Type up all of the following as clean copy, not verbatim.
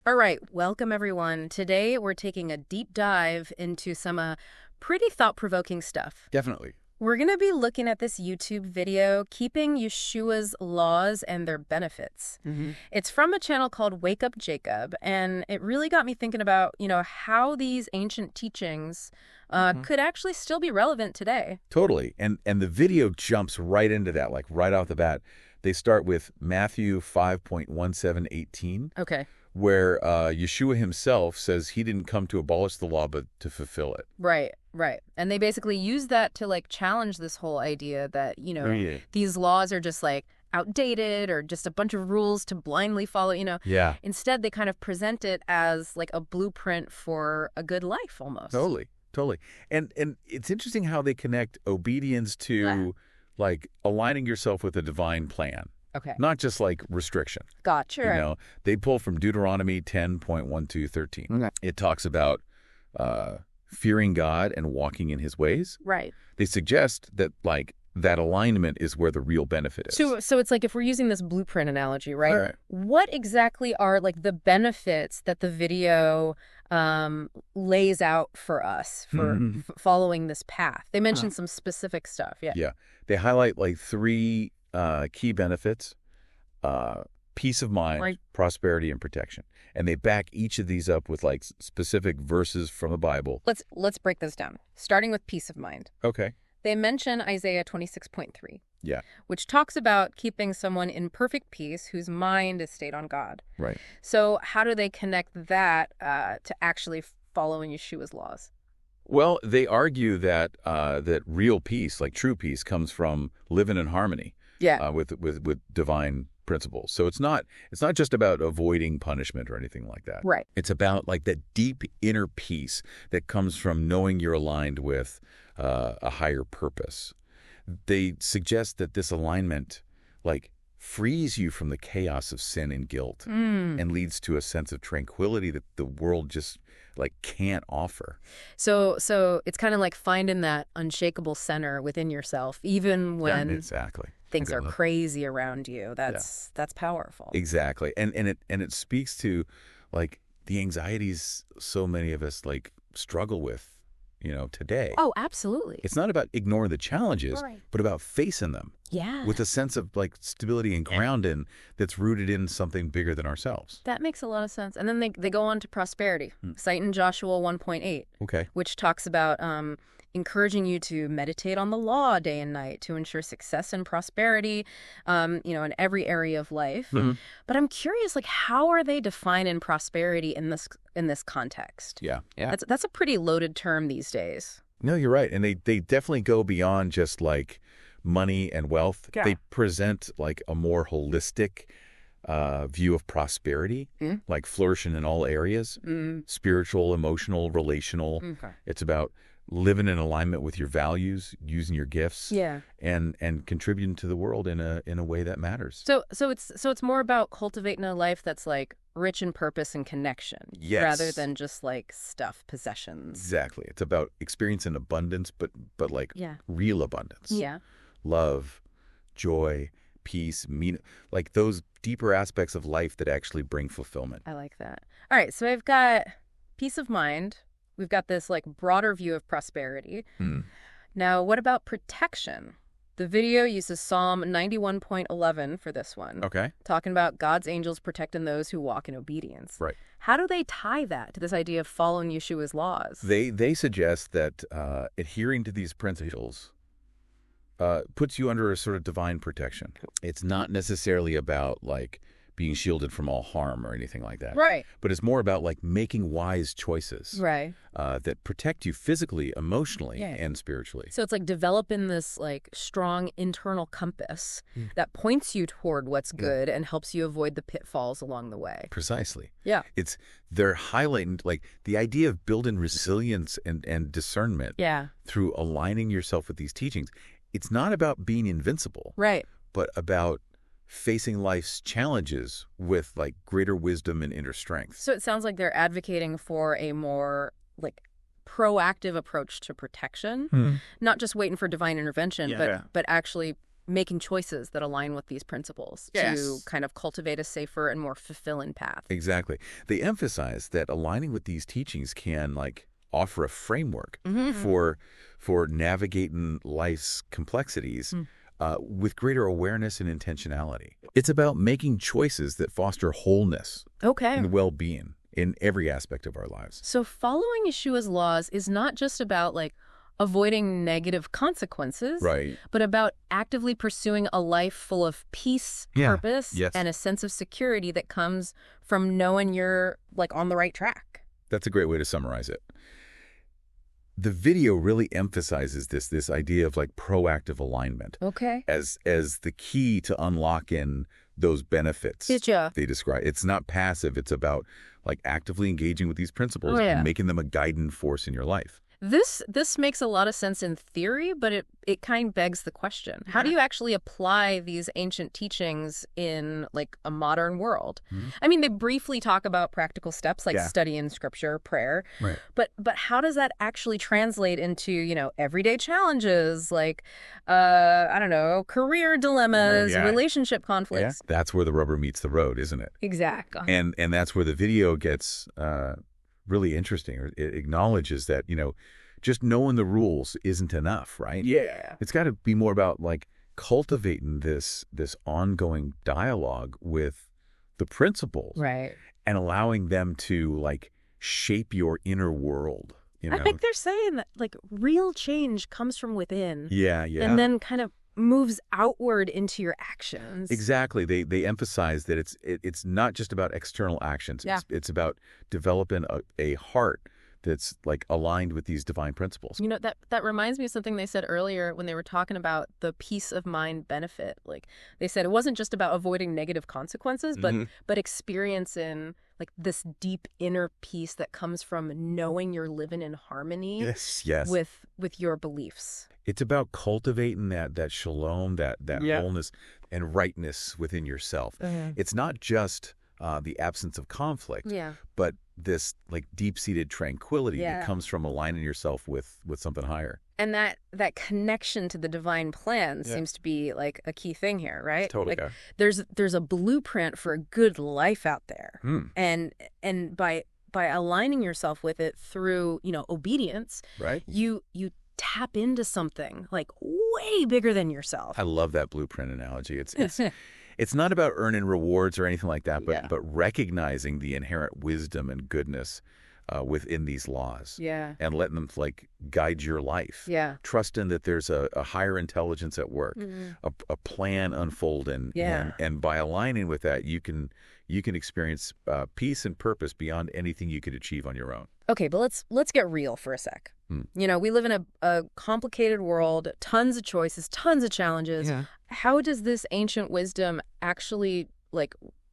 All right, welcome everyone. Today we're taking a deep dive into some pretty thought-provoking stuff. Definitely. We're going to be looking at this YouTube video, Keeping Yeshua's Laws and Their Benefits. It's from a channel called Wake Up Jacob, and it really got me thinking about, how these ancient teachings could actually still be relevant today. Totally. And the video jumps right into that, like right off the bat. They start with Matthew 5.1718. Okay. Where Yeshua himself says he didn't come to abolish the law, but to fulfill it. Right. And they basically use that to challenge this whole idea that, these laws are just outdated or just a bunch of rules to blindly follow, Yeah. Instead, they kind of present it as a blueprint for a good life almost. Totally. And it's interesting how they connect obedience to aligning yourself with a divine plan. Okay. Not just restriction. Gotcha. They pull from Deuteronomy 10.1213. Okay. It talks about fearing God and walking in his ways. Right. They suggest that that alignment is where the real benefit is. So it's if we're using this blueprint analogy, right? All right. What exactly are the benefits that the video lays out for us for following this path? They mentioned some specific stuff. Yeah. Yeah. They highlight three key benefits: peace of mind, right, prosperity, and protection. And they back each of these up with specific verses from the Bible. Let's break this down, starting with peace of mind. Okay. They mention Isaiah 26.3. Yeah. Which talks about keeping someone in perfect peace whose mind is stayed on God. Right. So how do they connect that to actually following Yeshua's laws? Well, they argue that that real peace, true peace, comes from living in harmony. Yeah. With divine principles. So it's not just about avoiding punishment or anything like that. Right. It's about that deep inner peace that comes from knowing you're aligned with a higher purpose. They suggest that this alignment frees you from the chaos of sin and guilt and leads to a sense of tranquility that the world just can't offer. So it's kind of finding that unshakable center within yourself, even when things are crazy around you. That's powerful. Exactly. And it speaks to the anxieties so many of us struggle with today. Oh, absolutely. It's not about ignoring the challenges, right, but about facing them. Yeah. With a sense of stability and grounding that's rooted in something bigger than ourselves. That makes a lot of sense. And then they go on to prosperity, citing Joshua 1.8. Okay. Which talks about encouraging you to meditate on the law day and night to ensure success and prosperity, in every area of life. But I'm curious, how are they defining prosperity in this context? Yeah. That's a pretty loaded term these days. No, you're right. And they definitely go beyond just money and wealth. Yeah. They present a more holistic view of prosperity, flourishing in all areas, spiritual, emotional, relational. Okay. It's about living in alignment with your values, using your gifts, and contributing to the world in a way that matters. So it's more about cultivating a life that's rich in purpose and connection, yes, rather than just stuff, possessions. Exactly. It's about experiencing abundance, but real abundance. Yeah. Love, joy, peace, those deeper aspects of life that actually bring fulfillment. I like that. All right, so I've got peace of mind. We've got this broader view of prosperity. Now, what about protection? The video uses Psalm 91.11 for this one. Okay. Talking about God's angels protecting those who walk in obedience. Right. How do they tie that to this idea of following Yeshua's laws? They suggest that adhering to these principles puts you under a sort of divine protection. It's not necessarily about being shielded from all harm or anything like that. Right. But it's more about making wise choices. Right. That protect you physically, emotionally, and spiritually. So it's developing this strong internal compass that points you toward what's good and helps you avoid the pitfalls along the way. Precisely. Yeah. They're highlighting the idea of building resilience and discernment through aligning yourself with these teachings. It's not about being invincible. Right. But about facing life's challenges with greater wisdom and inner strength. So it sounds like they're advocating for a more proactive approach to protection, not just waiting for divine intervention, but actually making choices that align with these principles to kind of cultivate a safer and more fulfilling path. Exactly. They emphasize that aligning with these teachings can offer a framework for navigating life's complexities with greater awareness and intentionality. It's about making choices that foster wholeness and well-being in every aspect of our lives. So following Yeshua's laws is not just about avoiding negative consequences, but about actively pursuing a life full of peace, purpose, and a sense of security that comes from knowing you're on the right track. That's a great way to summarize it. The video really emphasizes this idea of proactive alignment as the key to unlocking those benefits they describe. It's not passive. It's about actively engaging with these principles and making them a guiding force in your life. This makes a lot of sense in theory, but it kind of begs the question. How do you actually apply these ancient teachings in a modern world? I mean, they briefly talk about practical steps like studying scripture, prayer. But how does that actually translate into, everyday challenges like I don't know, career dilemmas, relationship conflicts? That's where the rubber meets the road, isn't it? Exactly. And that's where the video gets really interesting. It acknowledges that, just knowing the rules isn't enough, right? Yeah. It's got to be more about cultivating this ongoing dialogue with the principles. Right. And allowing them to shape your inner world. I think they're saying that real change comes from within. Yeah. And then kind of moves outward into your actions. Exactly. They emphasize that it's not just about external actions. It's about developing a heart that's aligned with these divine principles. That reminds me of something they said earlier when they were talking about the peace of mind benefit. They said it wasn't just about avoiding negative consequences, but experiencing this deep inner peace that comes from knowing you're living in harmony with your beliefs. It's about cultivating that shalom, that wholeness and rightness within yourself. It's not just the absence of conflict, but this deep-seated tranquility that comes from aligning yourself with something higher. And that connection to the divine plan seems to be a key thing here, right? Totally. There's a blueprint for a good life out there. And by aligning yourself with it through, obedience, you tap into something way bigger than yourself. I love that blueprint analogy. It's not about earning rewards or anything like that, but recognizing the inherent wisdom and goodness within these laws. And letting them guide your life. Trusting that there's a higher intelligence at work, a plan unfolding. And by aligning with that, you can experience peace and purpose beyond anything you could achieve on your own. Okay, but let's get real for a sec. We live in a complicated world, tons of choices, tons of challenges. How does this ancient wisdom actually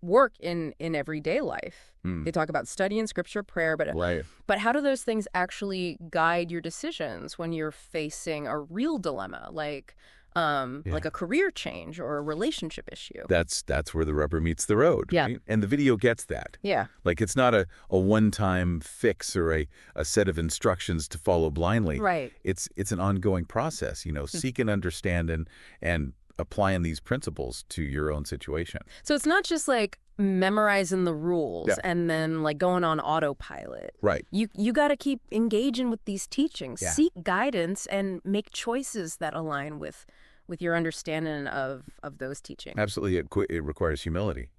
work in everyday life? They talk about studying scripture, prayer, but how do those things actually guide your decisions when you're facing a real dilemma, like a career change or a relationship issue? That's where the rubber meets the road. Right? And the video gets that. It's not a one-time fix or a set of instructions to follow blindly. It's an ongoing process, seeking understanding and applying these principles to your own situation. So it's not just memorizing the rules and then going on autopilot. You got to keep engaging with these teachings, seek guidance, and make choices that align with your understanding of those teachings. Absolutely. It requires humility.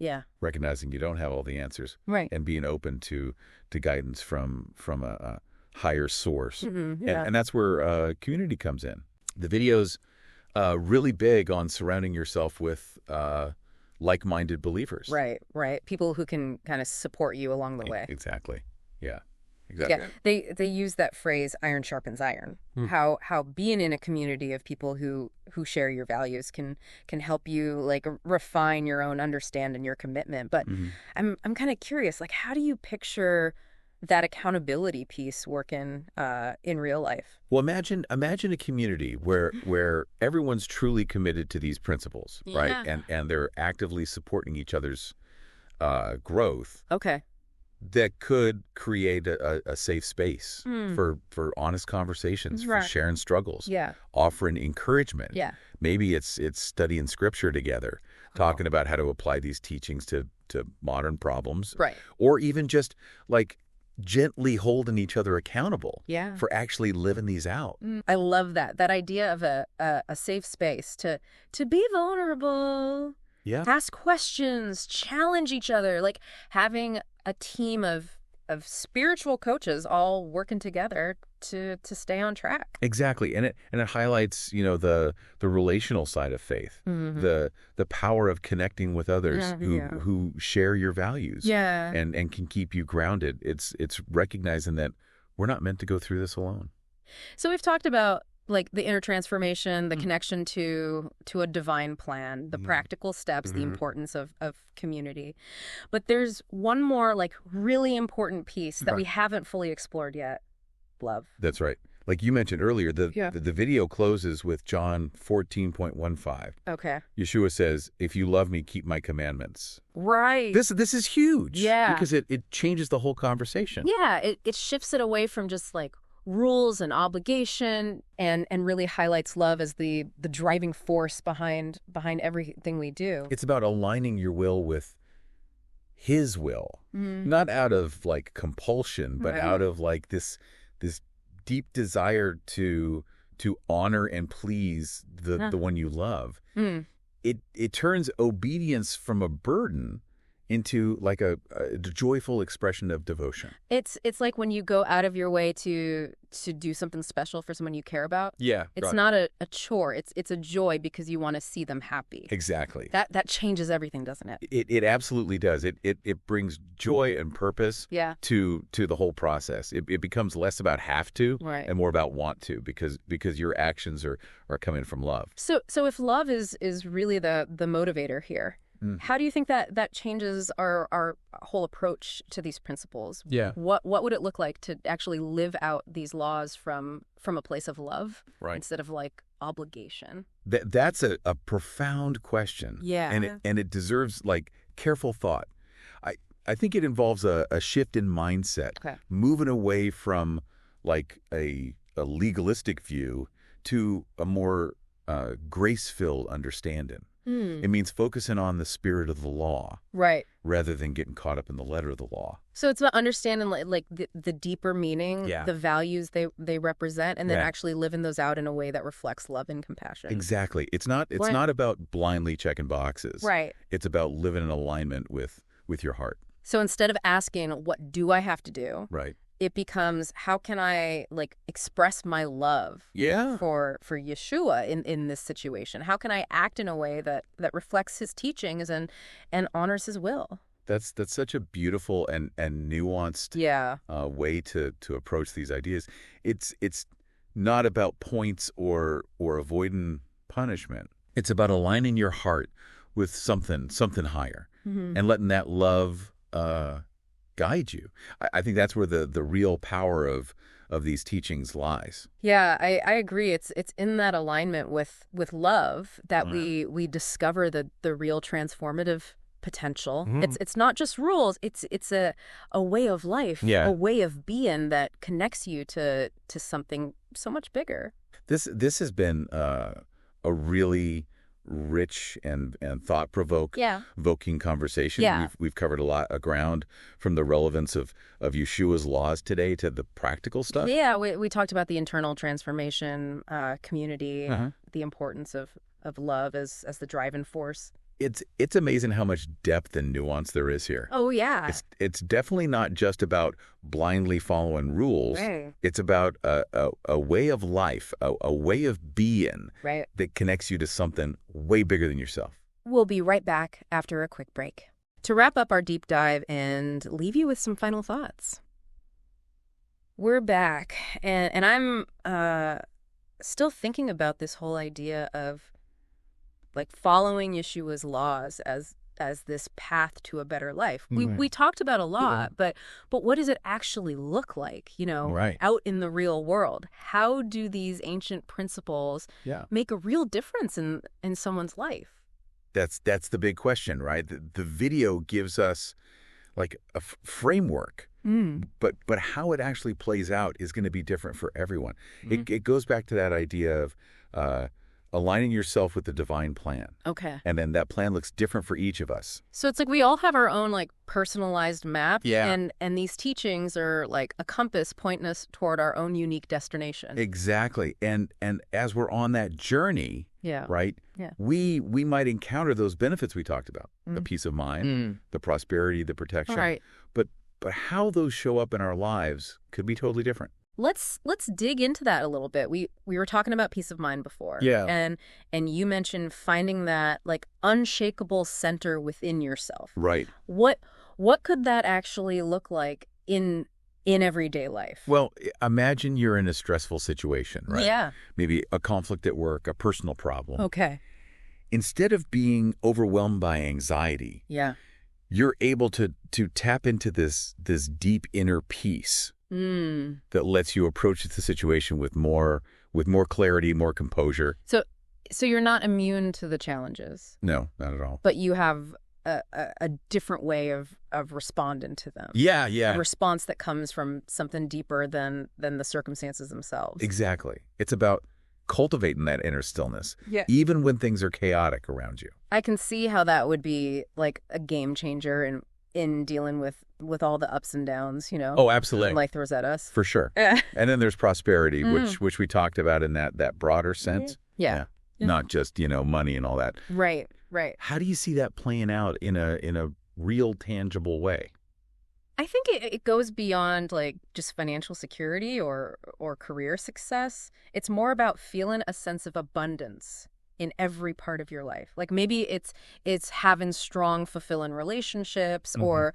Recognizing you don't have all the answers. And being open to guidance from a higher source. And that's where community comes in. The video's really big on surrounding yourself with like-minded believers. Right. People who can kind of support you along the way. Exactly. Exactly. They use that phrase, iron sharpens iron. How being in a community of people who share your values can help you refine your own understanding, your commitment. But I'm kind of curious, how do you picture that accountability piece working in real life? Well, imagine a community where everyone's truly committed to these principles, right? And they're actively supporting each other's growth. that could create a safe space for honest conversations, for sharing struggles, offering encouragement. Maybe it's studying scripture together, talking about how to apply these teachings to modern problems, or even just like gently holding each other accountable for actually living these out. I love that idea of a safe space to be vulnerable. Ask questions, challenge each other, like having a team of spiritual coaches all working together to stay on track. Exactly. And it highlights, the relational side of faith, the power of connecting with others who share your values and can keep you grounded. It's recognizing that we're not meant to go through this alone. So we've talked about like the inner transformation, the connection to a divine plan, the practical steps, the importance of community. But there's one more like really important piece that we haven't fully explored yet. Love. That's right. Like you mentioned earlier, the video closes with John 14.15. Okay. Yeshua says, "If you love me, keep my commandments." Right. This is huge. Yeah. Because it changes the whole conversation. Yeah. It shifts it away from just like rules and obligation and really highlights love as the driving force behind everything we do. It's about aligning your will with his will, not out of like compulsion, but out of like this deep desire to honor and please the one you love. It turns obedience from a burden into like a joyful expression of devotion. It's like when you go out of your way to do something special for someone you care about. Yeah. It's not a chore. It's a joy because you want to see them happy. Exactly. That changes everything, doesn't it? It absolutely does. It brings joy and purpose to the whole process. It becomes less about have to and more about want to because your actions are coming from love. So if love is really the motivator here, how do you think that changes our whole approach to these principles? Yeah. What would it look like to actually live out these laws from a place of love instead of like obligation? That's a profound question. Yeah. And it deserves like careful thought. I think it involves a shift in mindset, moving away from like a legalistic view to a more grace-filled understanding. It means focusing on the spirit of the law, rather than getting caught up in the letter of the law. So it's about understanding like the deeper meaning, the values they represent, and then actually living those out in a way that reflects love and compassion. Exactly. It's not about blindly checking boxes. It's about living in alignment with your heart. So instead of asking, what do I have to do? It becomes, how can I like express my love for Yeshua in this situation? How can I act in a way that reflects his teachings and honors his will? That's such a beautiful and nuanced way to approach these ideas. It's not about points or avoiding punishment. It's about aligning your heart with something higher and letting that love guide you. I think that's where the real power of these teachings lies. Yeah, I agree. It's in that alignment with love that we discover the real transformative potential. It's not just rules. It's a way of life, a way of being that connects you to something so much bigger. This has been a really rich and thought-provoking conversation. We've covered a lot of ground, from the relevance of Yeshua's laws today to the practical stuff. Yeah, we talked about the internal transformation, community, the importance of love as the driving force. It's amazing how much depth and nuance there is here. Oh, yeah. It's definitely not just about blindly following rules. It's about a way of life, a way of being that connects you to something way bigger than yourself. We'll be right back after a quick break to wrap up our deep dive and leave you with some final thoughts. We're back, and I'm still thinking about this whole idea of like following Yeshua's laws as this path to a better life. We talked about a lot, but what does it actually look like, out in the real world? How do these ancient principles make a real difference in someone's life? That's the big question, right? The video gives us like a framework. But how it actually plays out is going to be different for everyone. It goes back to that idea of aligning yourself with the divine plan. Okay. And then that plan looks different for each of us. So it's like we all have our own like personalized map. Yeah. And these teachings are like a compass pointing us toward our own unique destination. Exactly. And as we're on that journey, right, we might encounter those benefits we talked about, the peace of mind, the prosperity, the protection. Right. But how those show up in our lives could be totally different. Let's dig into that a little bit. We were talking about peace of mind before. Yeah. And you mentioned finding that like unshakable center within yourself. Right. What could that actually look like in everyday life? Well, imagine you're in a stressful situation, right? Yeah. Maybe a conflict at work, a personal problem. Okay. Instead of being overwhelmed by anxiety, you're able to tap into this deep inner peace that lets you approach the situation with more clarity, more composure. So you're not immune to the challenges. No, not at all. But you have a different way of responding to them. Yeah. A response that comes from something deeper than the circumstances themselves. Exactly. It's about cultivating that inner stillness, even when things are chaotic around you. I can see how that would be like a game changer in dealing with all the ups and downs, you know. Oh, absolutely. Life throws at us. For sure. And then there's prosperity, which we talked about in that broader sense. Yeah. Not just, money and all that. Right. How do you see that playing out in a real, tangible way? I think it goes beyond like just financial security or career success. It's more about feeling a sense of abundance in every part of your life. Like maybe it's having strong, fulfilling relationships or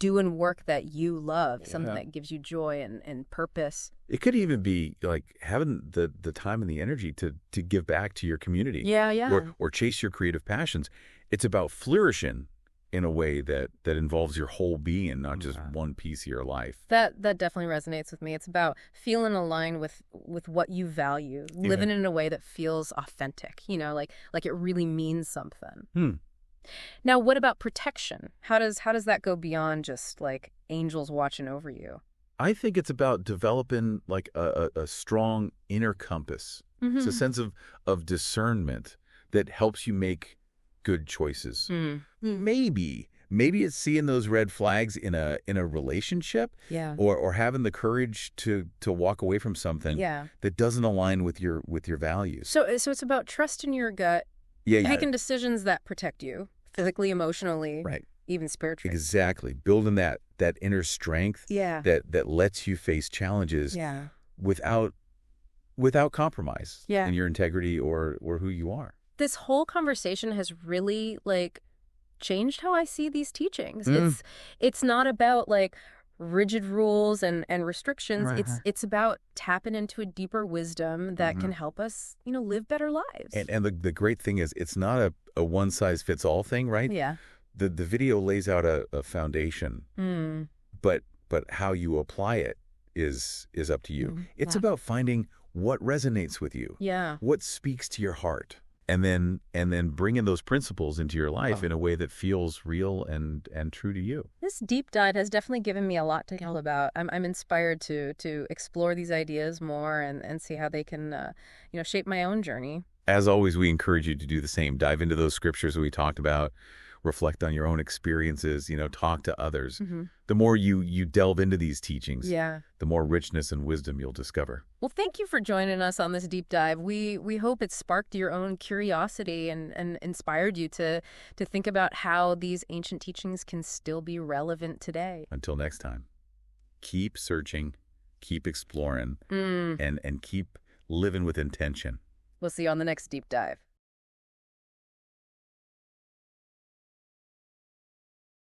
doing work that you love, something that gives you joy and purpose. It could even be like having the time and the energy to give back to your community. Yeah. Or chase your creative passions. It's about flourishing in a way that involves your whole being, not just one piece of your life. That definitely resonates with me. It's about feeling aligned with what you value, living in a way that feels authentic, like it really means something. Now, what about protection? How does that go beyond just like angels watching over you? I think it's about developing like a strong inner compass. It's a sense of discernment that helps you make good choices. Maybe it's seeing those red flags in a relationship, or having the courage to walk away from something that doesn't align with your values. So it's about trusting your gut, making decisions that protect you physically, emotionally, right, even spiritually. Exactly, building that inner strength that lets you face challenges without compromise in your integrity or who you are. This whole conversation has really like changed how I see these teachings. It's not about like rigid rules and restrictions. It's about tapping into a deeper wisdom that can help us, live better lives. And the great thing is it's not a one size fits all thing, right? Yeah. The video lays out a foundation, but how you apply it is up to you. It's about finding what resonates with you. Yeah. What speaks to your heart. And then bringing those principles into your life in a way that feels real and true to you. This deep dive has definitely given me a lot to think about. I'm inspired to explore these ideas more and see how they can shape my own journey. As always, we encourage you to do the same. Dive into those scriptures that we talked about. Reflect on your own experiences, talk to others. The more you delve into these teachings, the more richness and wisdom you'll discover. Well, thank you for joining us on this deep dive. We hope it sparked your own curiosity and inspired you to think about how these ancient teachings can still be relevant today. Until next time, keep searching, keep exploring, and keep living with intention. We'll see you on the next deep dive.